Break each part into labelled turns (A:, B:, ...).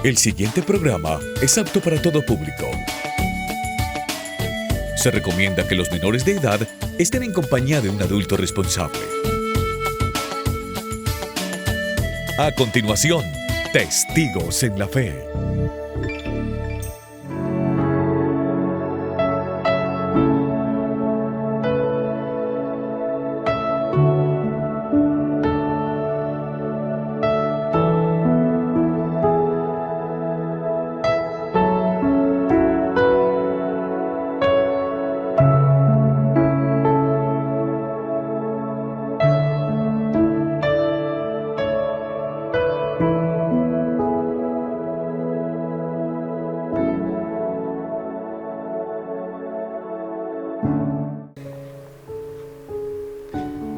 A: El siguiente programa es apto para todo público. Se recomienda que los menores de edad estén en compañía de un adulto responsable. A continuación, Testigos en la Fe.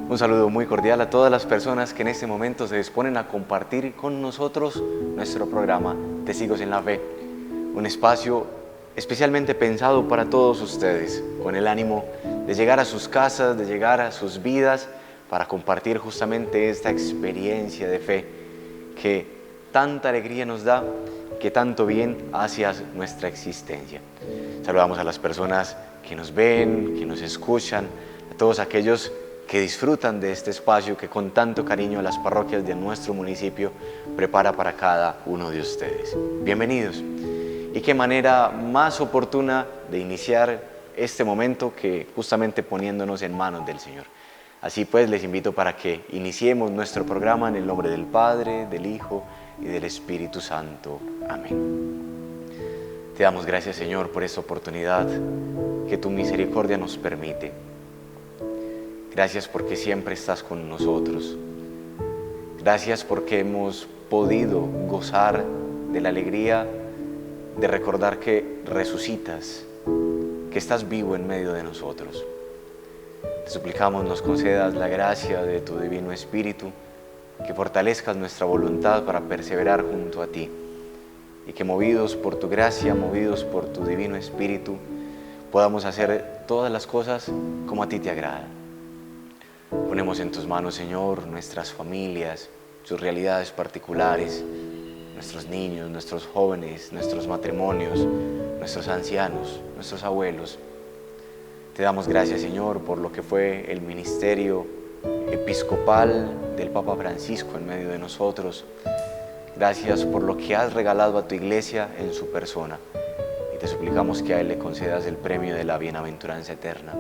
B: Un saludo muy cordial a todas las personas que en este momento se disponen a compartir con nosotros nuestro programa Testigos en la Fe, un espacio especialmente pensado para todos ustedes, con el ánimo de llegar a sus casas, de llegar a sus vidas, para compartir justamente esta experiencia de fe que tanta alegría nos da, que tanto bien hace a nuestra existencia. Saludamos a las personas que nos ven, que nos escuchan, a todos aquellos que disfrutan de este espacio que con tanto cariño las parroquias de nuestro municipio prepara para cada uno de ustedes. Bienvenidos. Y qué manera más oportuna de iniciar este momento que justamente poniéndonos en manos del Señor. Así pues, les invito para que iniciemos nuestro programa en el nombre del Padre, del Hijo y del Espíritu Santo. Amén. Te damos gracias, Señor, por esta oportunidad que tu misericordia nos permite. Gracias porque siempre estás con nosotros. Gracias porque hemos podido gozar de la alegría de recordar que resucitas, que estás vivo en medio de nosotros. Te suplicamos nos concedas la gracia de tu Divino Espíritu, que fortalezcas nuestra voluntad para perseverar junto a ti y que movidos por tu gracia, movidos por tu Divino Espíritu, podamos hacer todas las cosas como a ti te agrada. Ponemos en tus manos, Señor, nuestras familias, sus realidades particulares, nuestros niños, nuestros jóvenes, nuestros matrimonios, nuestros ancianos, nuestros abuelos. Te damos gracias, Señor, por lo que fue el ministerio episcopal del Papa Francisco en medio de nosotros. Gracias por lo que has regalado a tu iglesia en su persona. Y te suplicamos que a él le concedas el premio de la bienaventuranza eterna.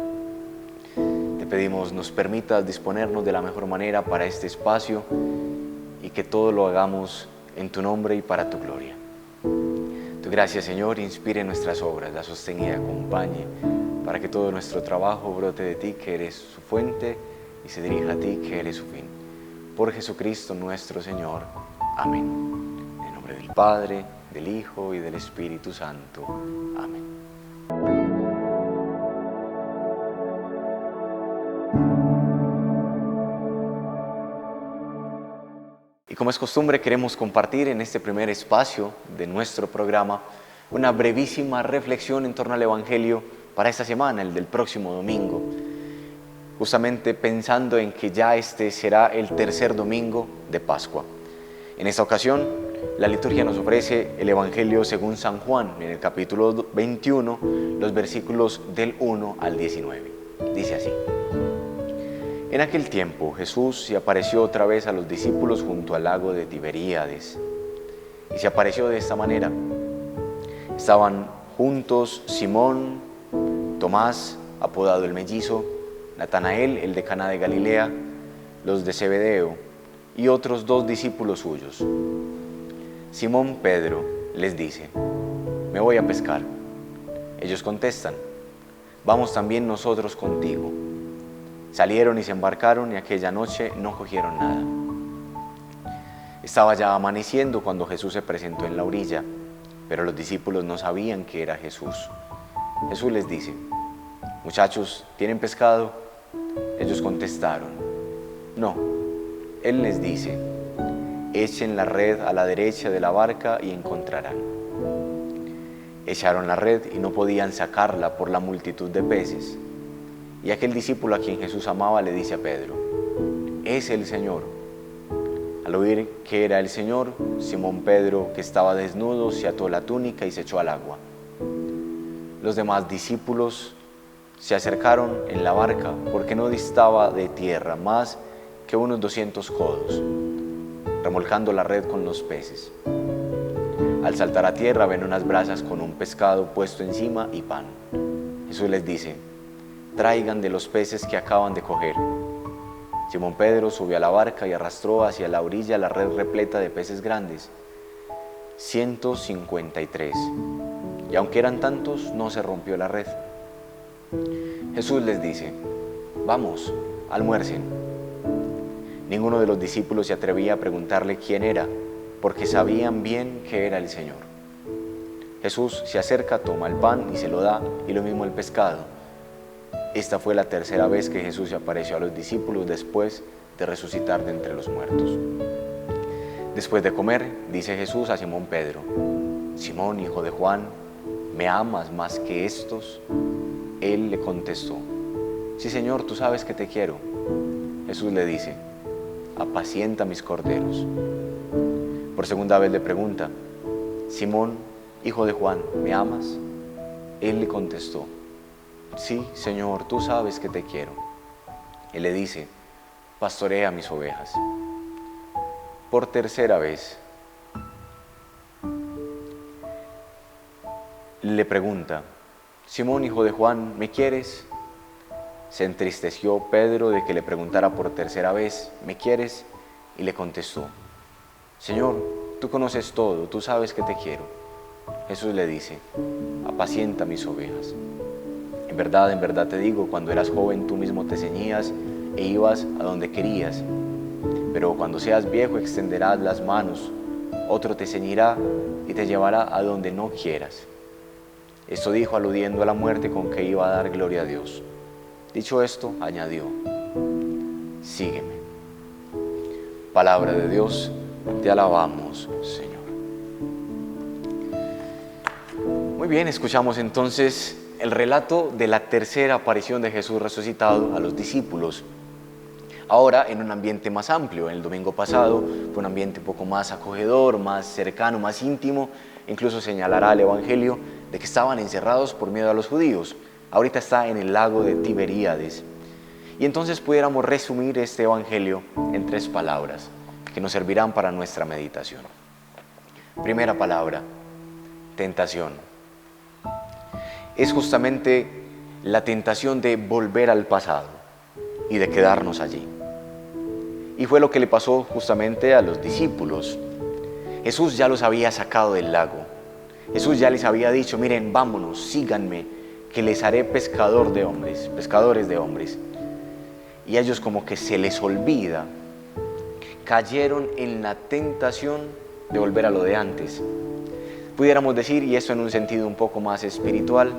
B: Te pedimos nos permitas disponernos de la mejor manera para este espacio y que todo lo hagamos en tu nombre y para tu gloria. Tu gracia, Señor, inspire nuestras obras, la sostenga y acompañe para que todo nuestro trabajo brote de ti, que eres su fuente, y se dirija a ti, que eres su fin. Por Jesucristo nuestro Señor. Amén. En el nombre del Padre, del Hijo y del Espíritu Santo. Amén. Y como es costumbre, queremos compartir en este primer espacio de nuestro programa una brevísima reflexión en torno al Evangelio para esta semana, el del próximo domingo. Justamente pensando en que ya este será el tercer domingo de Pascua. En esta ocasión, la liturgia nos ofrece el Evangelio según San Juan, en el capítulo 21, los versículos del 1 al 19. Dice así: En aquel tiempo Jesús se apareció otra vez a los discípulos junto al lago de Tiberíades. Y se apareció de esta manera. Estaban juntos Simón, Tomás, apodado el Mellizo, Natanael, el de Caná de Galilea, los de Zebedeo y otros 2 discípulos suyos. Simón Pedro les dice: Me voy a pescar. Ellos contestan: Vamos también nosotros contigo. Salieron y se embarcaron y aquella noche no cogieron nada. Estaba ya amaneciendo cuando Jesús se presentó en la orilla, pero los discípulos no sabían que era Jesús. Jesús les dice: Muchachos, ¿tienen pescado? Ellos contestaron: No. Él les dice: Echen la red a la derecha de la barca y encontrarán. Echaron la red y no podían sacarla por la multitud de peces. Y aquel discípulo a quien Jesús amaba le dice a Pedro: Es el Señor. A Al oír que era el Señor, Simón Pedro, que estaba desnudo, se ató la túnica y se echó al agua. Los demás discípulos se acercaron en la barca porque no distaba de tierra más que unos 200 codos, remolcando la red con los peces. Al saltar a tierra ven unas brasas con un pescado puesto encima y pan. Jesús les dice: traigan de los peces que acaban de coger. Simón Pedro subió a la barca y arrastró hacia la orilla la red repleta de peces grandes, 153. Y aunque eran tantos, no se rompió la red. Jesús les dice: vamos, almuercen. Ninguno de los discípulos se atrevía a preguntarle quién era, porque sabían bien que era el Señor. Jesús se acerca, toma el pan y se lo da, y lo mismo el pescado. Esta fue la tercera vez que Jesús se apareció a los discípulos después de resucitar de entre los muertos. Después de comer, dice Jesús a Simón Pedro: Simón, hijo de Juan, ¿me amas más que estos? Él le contestó: sí, Señor, tú sabes que te quiero. Jesús le dice: apacienta mis corderos. Por segunda vez le pregunta: Simón, hijo de Juan, ¿me amas? Él le contestó: sí, Señor, tú sabes que te quiero. Él le dice: pastorea mis ovejas. Por tercera vez le pregunta: Simón, hijo de Juan, ¿me quieres? Se entristeció Pedro de que le preguntara por tercera vez: ¿me quieres? Y le contestó: Señor, tú conoces todo, tú sabes que te quiero. Jesús le dice: apacienta mis ovejas. En verdad te digo, cuando eras joven tú mismo te ceñías e ibas a donde querías. Pero cuando seas viejo extenderás las manos, otro te ceñirá y te llevará a donde no quieras. Esto dijo aludiendo a la muerte con que iba a dar gloria a Dios. Dicho esto, añadió: sígueme. Palabra de Dios, te alabamos, Señor. Muy bien, escuchamos entonces el relato de la tercera aparición de Jesús resucitado a los discípulos. Ahora en un ambiente más amplio. En el domingo pasado fue un ambiente un poco más acogedor, más cercano, más íntimo. Incluso señalará el Evangelio de que estaban encerrados por miedo a los judíos. Ahorita está en el lago de Tiberíades. Y entonces pudiéramos resumir este Evangelio en 3 palabras que nos servirán para nuestra meditación. Primera palabra: tentación. Es justamente la tentación de volver al pasado y de quedarnos allí. Y fue lo que le pasó justamente a los discípulos. Jesús ya los había sacado del lago. Jesús ya les había dicho: miren, vámonos, síganme, que les haré pescadores de hombres. Y a ellos como que se les olvida, cayeron en la tentación de volver a lo de antes. Pudiéramos decir, y esto en un sentido un poco más espiritual,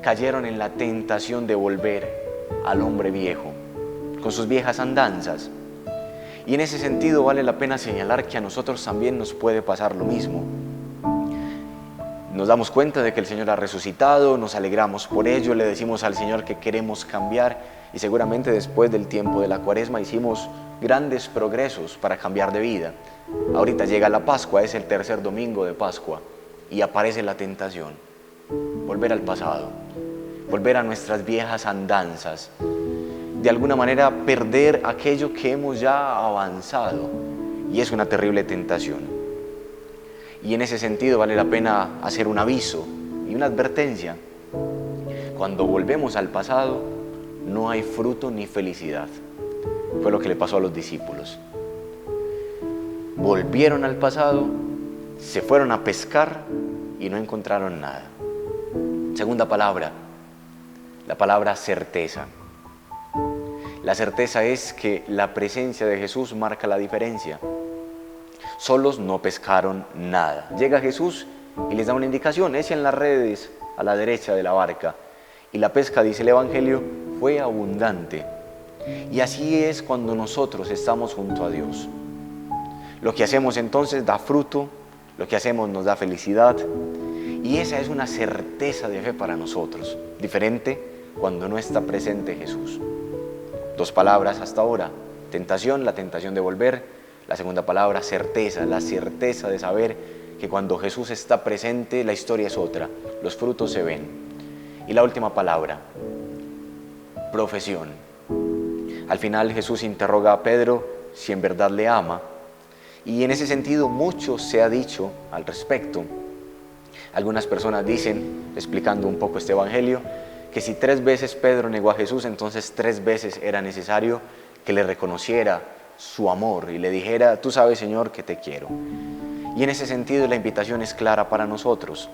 B: cayeron en la tentación de volver al hombre viejo, con sus viejas andanzas. Y en ese sentido vale la pena señalar que a nosotros también nos puede pasar lo mismo. Nos damos cuenta de que el Señor ha resucitado, nos alegramos por ello, le decimos al Señor que queremos cambiar, y seguramente después del tiempo de la Cuaresma hicimos grandes progresos para cambiar de vida. Ahorita llega la Pascua, es el tercer domingo de Pascua, y aparece la tentación: volver al pasado, volver a nuestras viejas andanzas, de alguna manera perder aquello que hemos ya avanzado, y es una terrible tentación. Y en ese sentido vale la pena hacer un aviso y una advertencia: cuando volvemos al pasado no hay fruto ni felicidad. Fue lo que le pasó a los discípulos. Volvieron al pasado, se fueron a pescar y no encontraron nada. Segunda palabra, la palabra certeza. La certeza es que la presencia de Jesús marca la diferencia. Solos no pescaron nada. Llega Jesús y les da una indicación: echen las redes a la derecha de la barca. Y la pesca, dice el Evangelio, fue abundante. Y así es cuando nosotros estamos junto a Dios. Lo que hacemos entonces da fruto, lo que hacemos nos da felicidad. Y esa es una certeza de fe para nosotros, diferente cuando no está presente Jesús. 2 palabras hasta ahora: tentación, la tentación de volver; La segunda palabra, certeza, la certeza de saber que cuando Jesús está presente, la historia es otra, los frutos se ven. Y la última palabra, profesión. Al final Jesús interroga a Pedro si en verdad le ama, y en ese sentido mucho se ha dicho al respecto. Algunas personas dicen, explicando un poco este evangelio, que si 3 veces Pedro negó a Jesús, entonces 3 veces era necesario que le reconociera su amor y le dijera: tú sabes, Señor, que te quiero. Y en ese sentido la invitación es clara para nosotros.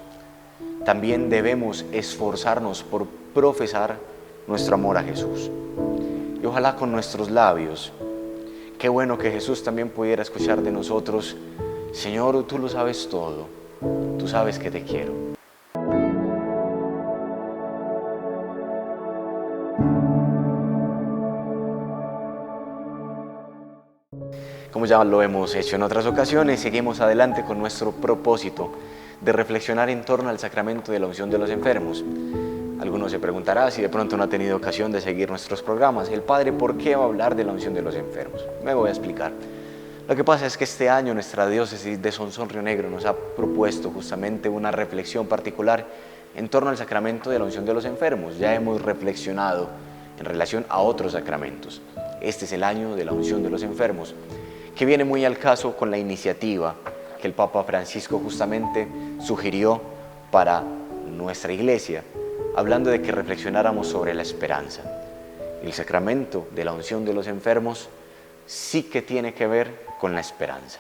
B: También debemos esforzarnos por profesar nuestro amor a Jesús. Y ojalá con nuestros labios, qué bueno que Jesús también pudiera escuchar de nosotros: Señor, tú lo sabes todo, tú sabes que te quiero. Como ya lo hemos hecho en otras ocasiones, seguimos adelante con nuestro propósito de reflexionar en torno al sacramento de la unción de los enfermos. Algunos se preguntarán si de pronto no ha tenido ocasión de seguir nuestros programas. El Padre, ¿por qué va a hablar de la unción de los enfermos? Me voy a explicar. Lo que pasa es que este año nuestra diócesis de Sonsón Río Negro nos ha propuesto justamente una reflexión particular en torno al sacramento de la unción de los enfermos. Ya hemos reflexionado en relación a otros sacramentos. Este es el año de la unción de los enfermos, que viene muy al caso con la iniciativa que el Papa Francisco justamente sugirió para nuestra iglesia, hablando de que reflexionáramos sobre la esperanza. El sacramento de la unción de los enfermos sí que tiene que ver con la esperanza.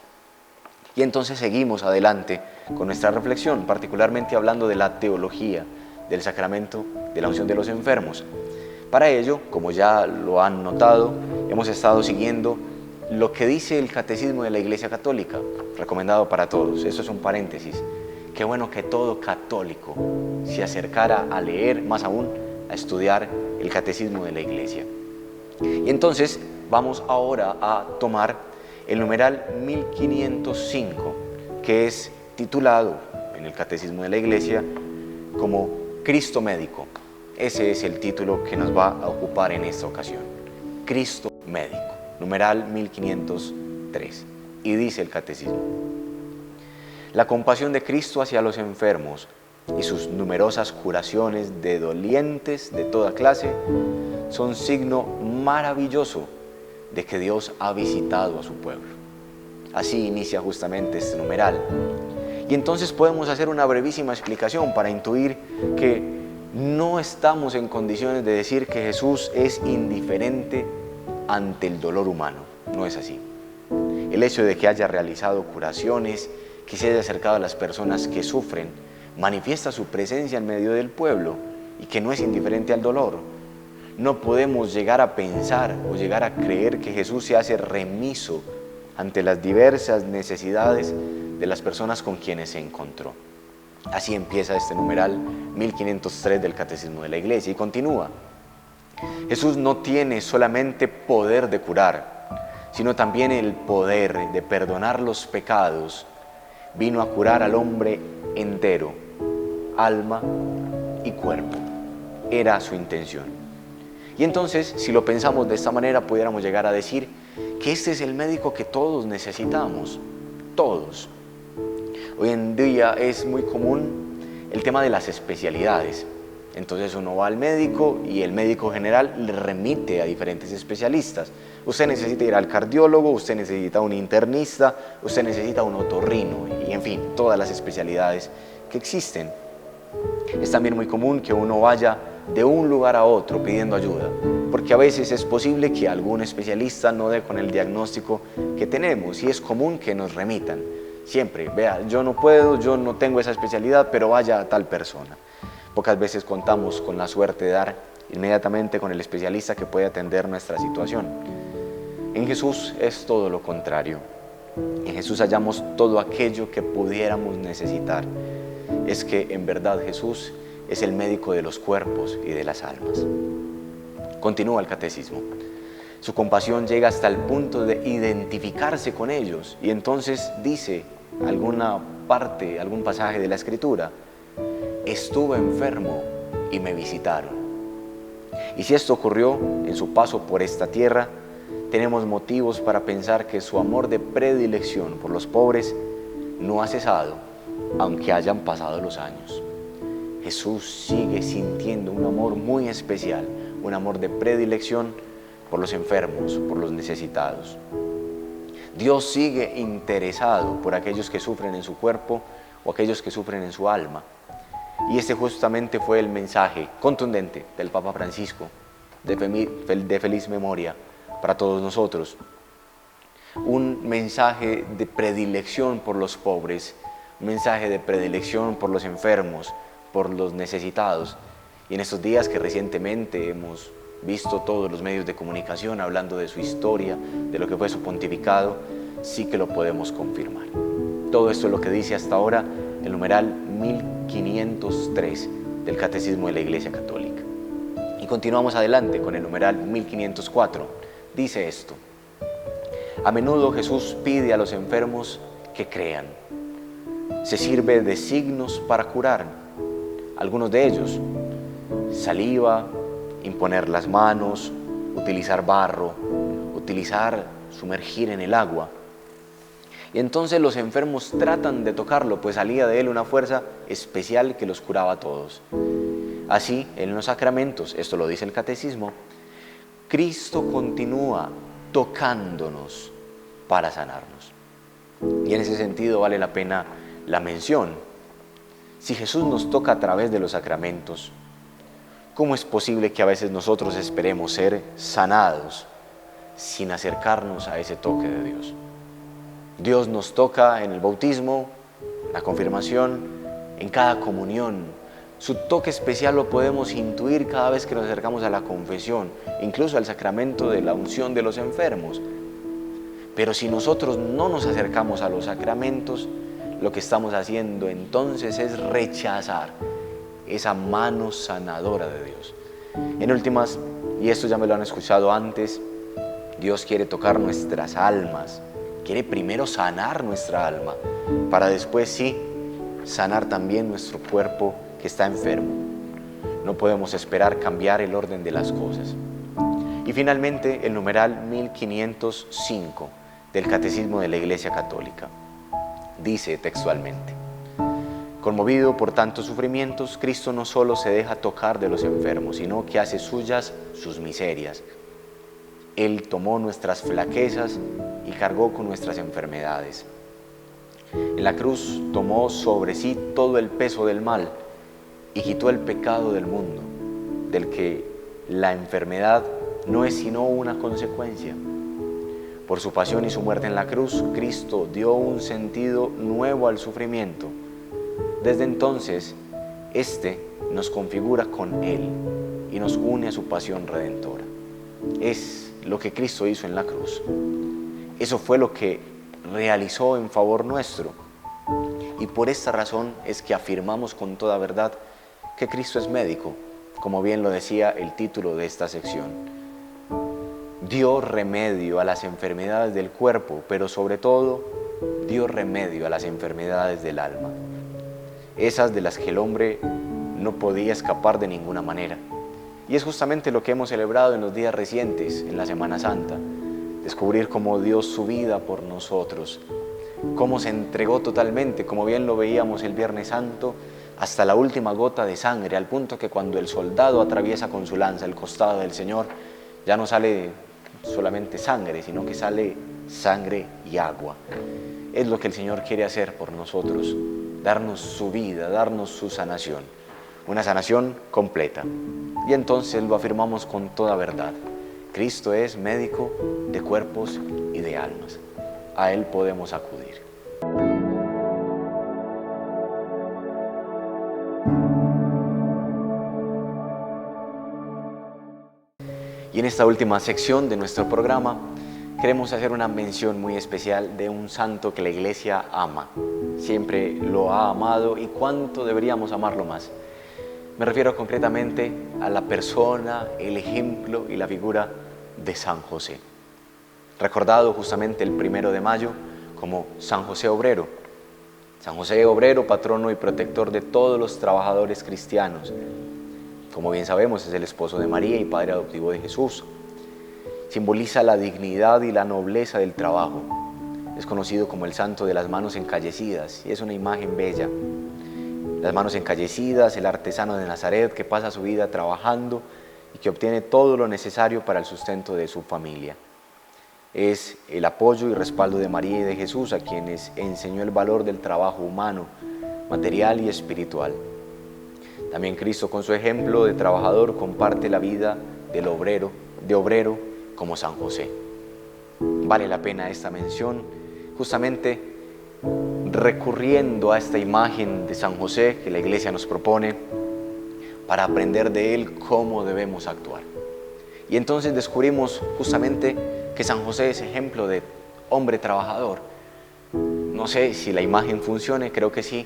B: Y entonces seguimos adelante con nuestra reflexión, particularmente hablando de la teología del sacramento de la unción de los enfermos. Para ello, como ya lo han notado, hemos estado siguiendo lo que dice el Catecismo de la Iglesia Católica, recomendado para todos. Eso es un paréntesis. Qué bueno que todo católico se acercara a leer, más aún, a estudiar el Catecismo de la Iglesia. Y entonces vamos ahora a tomar el numeral 1505, que es titulado en el Catecismo de la Iglesia como Cristo Médico. Ese es el título que nos va a ocupar en esta ocasión. Cristo Médico, numeral 1503. Y dice el Catecismo: la compasión de Cristo hacia los enfermos y sus numerosas curaciones de dolientes de toda clase son signo maravilloso de que Dios ha visitado a su pueblo. Así inicia justamente este numeral. Y entonces podemos hacer una brevísima explicación para intuir que no estamos en condiciones de decir que Jesús es indiferente ante el dolor humano. No es así. El hecho de que haya realizado curaciones, que se haya acercado a las personas que sufren, manifiesta su presencia en medio del pueblo y que no es indiferente al dolor. No podemos llegar a pensar o llegar a creer que Jesús se hace remiso ante las diversas necesidades de las personas con quienes se encontró. Así empieza este numeral 1503 del Catecismo de la Iglesia y continúa: Jesús no tiene solamente poder de curar, sino también el poder de perdonar los pecados. Vino a curar al hombre entero, alma y cuerpo. Era su intención. Y entonces, si lo pensamos de esta manera, pudiéramos llegar a decir que este es el médico que todos necesitamos, todos. Hoy en día es muy común el tema de las especialidades. Entonces uno va al médico y el médico general le remite a diferentes especialistas. Usted necesita ir al cardiólogo, usted necesita un internista, usted necesita un otorrino y en fin, todas las especialidades que existen. Es también muy común que uno vaya de un lugar a otro pidiendo ayuda, porque a veces es posible que algún especialista no dé con el diagnóstico que tenemos y es común que nos remitan. Siempre, vea, yo no puedo, yo no tengo esa especialidad, pero vaya a tal persona. Pocas veces contamos con la suerte de dar inmediatamente con el especialista que puede atender nuestra situación. En Jesús es todo lo contrario. En Jesús hallamos todo aquello que pudiéramos necesitar. Es que en verdad Jesús es el médico de los cuerpos y de las almas. Continúa el Catecismo. Su compasión llega hasta el punto de identificarse con ellos y entonces dice alguna parte, algún pasaje de la Escritura: estuve enfermo y me visitaron. Y si esto ocurrió en su paso por esta tierra, tenemos motivos para pensar que su amor de predilección por los pobres no ha cesado, aunque hayan pasado los años. Jesús sigue sintiendo un amor muy especial, un amor de predilección por los enfermos, por los necesitados. Dios sigue interesado por aquellos que sufren en su cuerpo o aquellos que sufren en su alma. Y este justamente fue el mensaje contundente del Papa Francisco, de feliz memoria para todos nosotros. Un mensaje de predilección por los pobres, un mensaje de predilección por los enfermos, por los necesitados. Y en estos días que recientemente hemos visto todos los medios de comunicación hablando de su historia, de lo que fue su pontificado, sí que lo podemos confirmar. Todo esto es lo que dice hasta ahora el numeral 1503 del Catecismo de la Iglesia Católica. Y continuamos adelante con el numeral 1504. Dice esto: a menudo Jesús pide a los enfermos que crean. Se sirve de signos para curar. Algunos de ellos: saliva, imponer las manos, utilizar barro, sumergir en el agua. Y entonces los enfermos tratan de tocarlo, pues salía de él una fuerza especial que los curaba a todos. Así, en los sacramentos, esto lo dice el Catecismo, Cristo continúa tocándonos para sanarnos. Y en ese sentido vale la pena la mención. Si Jesús nos toca a través de los sacramentos, ¿cómo es posible que a veces nosotros esperemos ser sanados sin acercarnos a ese toque de Dios? Dios nos toca en el bautismo, en la confirmación, en cada comunión. Su toque especial lo podemos intuir cada vez que nos acercamos a la confesión, incluso al sacramento de la unción de los enfermos. Pero si nosotros no nos acercamos a los sacramentos, lo que estamos haciendo entonces es rechazar esa mano sanadora de Dios. En últimas, y esto ya me lo han escuchado antes, Dios quiere tocar nuestras almas, quiere primero sanar nuestra alma, para después sí, sanar también nuestro cuerpo que está enfermo. No podemos esperar cambiar el orden de las cosas. Y finalmente, el numeral 1505 del Catecismo de la Iglesia Católica dice textualmente: conmovido por tantos sufrimientos, Cristo no solo se deja tocar de los enfermos, sino que hace suyas sus miserias. Él tomó nuestras flaquezas y cargó con nuestras enfermedades. En la cruz tomó sobre sí todo el peso del mal y quitó el pecado del mundo, del que la enfermedad no es sino una consecuencia. Por su pasión y su muerte en la cruz, Cristo dio un sentido nuevo al sufrimiento. Desde entonces, este nos configura con Él y nos une a su pasión redentora. Es lo que Cristo hizo en la cruz. Eso fue lo que realizó en favor nuestro. Y por esta razón es que afirmamos con toda verdad que Cristo es médico, como bien lo decía el título de esta sección. Dio remedio a las enfermedades del cuerpo, pero sobre todo dio remedio a las enfermedades del alma. Esas de las que el hombre no podía escapar de ninguna manera. Y es justamente lo que hemos celebrado en los días recientes, en la Semana Santa. Descubrir cómo dio su vida por nosotros, cómo se entregó totalmente, como bien lo veíamos el Viernes Santo, hasta la última gota de sangre, al punto que cuando el soldado atraviesa con su lanza el costado del Señor, ya no sale solamente sangre, sino que sale sangre y agua. Es lo que el Señor quiere hacer por nosotros, darnos su vida, darnos su sanación, una sanación completa. Y entonces lo afirmamos con toda verdad. Cristo es médico de cuerpos y de almas. A Él podemos acudir. Y en esta última sección de nuestro programa queremos hacer una mención muy especial de un santo que la Iglesia ama. Siempre lo ha amado y cuánto deberíamos amarlo más. Me refiero concretamente a la persona, el ejemplo y la figura de San José. Recordado justamente el 1 de mayo como San José Obrero. San José Obrero, patrono y protector de todos los trabajadores cristianos. Como bien sabemos, es el esposo de María y padre adoptivo de Jesús. simboliza la dignidad y la nobleza del trabajo. Es conocido como el santo de las manos encallecidas y es una imagen bella. Las manos encallecidas, el artesano de Nazaret que pasa su vida trabajando y que obtiene todo lo necesario para el sustento de su familia. Es el apoyo y respaldo de María y de Jesús, a quienes enseñó el valor del trabajo humano, material y espiritual. También Cristo, con su ejemplo de trabajador, comparte la vida de obrero como San José. Vale la pena esta mención, justamente recurriendo a esta imagen de San José que la Iglesia nos propone para aprender de él cómo debemos actuar. Y entonces descubrimos justamente que San José es ejemplo de hombre trabajador. No sé si la imagen funcione, creo que sí,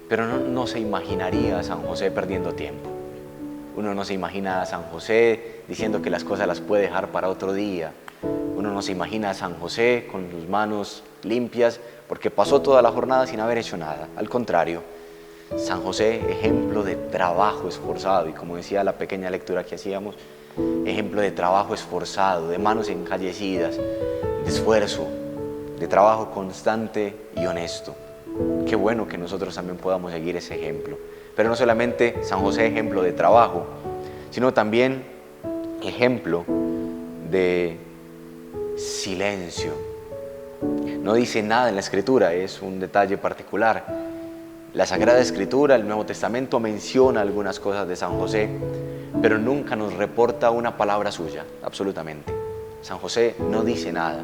B: pero no se imaginaría a San José perdiendo tiempo. Uno no se imagina a San José diciendo que las cosas las puede dejar para otro día. Uno no se imagina a San José con sus manos limpias porque pasó toda la jornada sin haber hecho nada. Al contrario, San José, ejemplo de trabajo esforzado, y como decía la pequeña lectura que hacíamos, ejemplo de trabajo esforzado, de manos encallecidas, de esfuerzo, de trabajo constante y honesto. Qué bueno que nosotros también podamos seguir ese ejemplo. Pero no solamente San José ejemplo de trabajo, sino también ejemplo de silencio. No dice nada en la Escritura, es un detalle particular. La Sagrada Escritura, el Nuevo Testamento, menciona algunas cosas de San José, pero nunca nos reporta una palabra suya, absolutamente. San José no dice nada,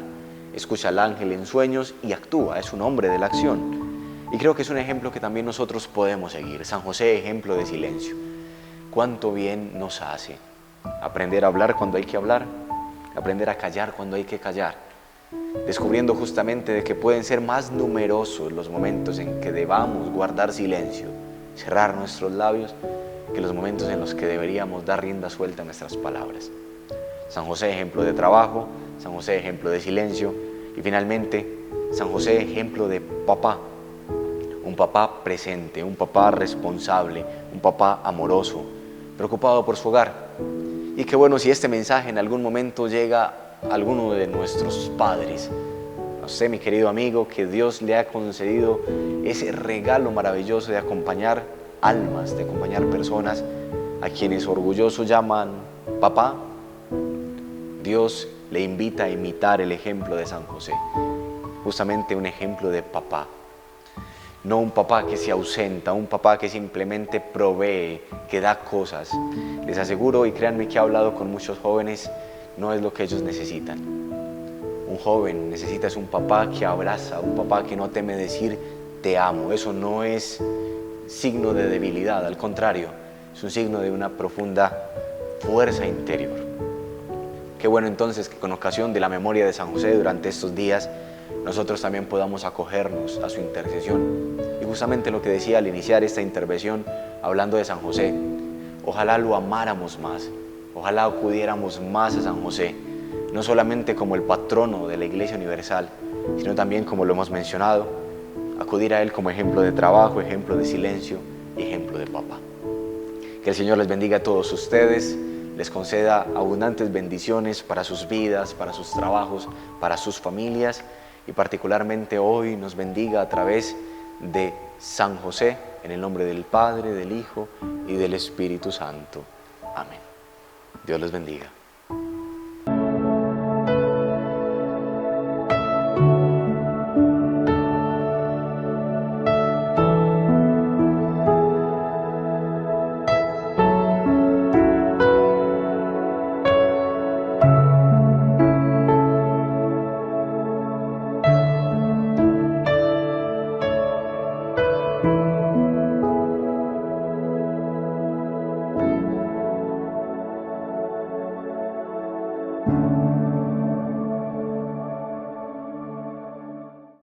B: escucha al ángel en sueños y actúa, es un hombre de la acción. Y creo que es un ejemplo que también nosotros podemos seguir. San José, ejemplo de silencio. Cuánto bien nos hace aprender a hablar cuando hay que hablar, aprender a callar cuando hay que callar, descubriendo justamente de que pueden ser más numerosos los momentos en que debamos guardar silencio, cerrar nuestros labios, que los momentos en los que deberíamos dar rienda suelta a nuestras palabras. San José, ejemplo de trabajo, San José, ejemplo de silencio, y finalmente, San José, ejemplo de papá. Un papá presente, un papá responsable, un papá amoroso, preocupado por su hogar. Y qué bueno si este mensaje en algún momento llega a alguno de nuestros padres. A usted, mi querido amigo, que Dios le ha concedido ese regalo maravilloso de acompañar almas, de acompañar personas a quienes orgullosos llaman papá. Dios le invita a imitar el ejemplo de San José, justamente un ejemplo de papá. No un papá que se ausenta, un papá que simplemente provee, que da cosas. Les aseguro, y créanme que he hablado con muchos jóvenes, no es lo que ellos necesitan. Un joven necesita es un papá que abraza, un papá que no teme decir te amo. Eso no es signo de debilidad, al contrario, es un signo de una profunda fuerza interior. Qué bueno entonces que con ocasión de la memoria de San José durante estos días, nosotros también podamos acogernos a su intercesión. Y justamente lo que decía al iniciar esta intervención, hablando de San José, ojalá lo amáramos más, ojalá acudiéramos más a San José, no solamente como el patrono de la Iglesia Universal, sino también, como lo hemos mencionado, acudir a él como ejemplo de trabajo, ejemplo de silencio y ejemplo de papá. Que el Señor les bendiga a todos ustedes, les conceda abundantes bendiciones para sus vidas, para sus trabajos, para sus familias, y particularmente hoy nos bendiga a través de San José, en el nombre del Padre, del Hijo y del Espíritu Santo. Amén. Dios les bendiga.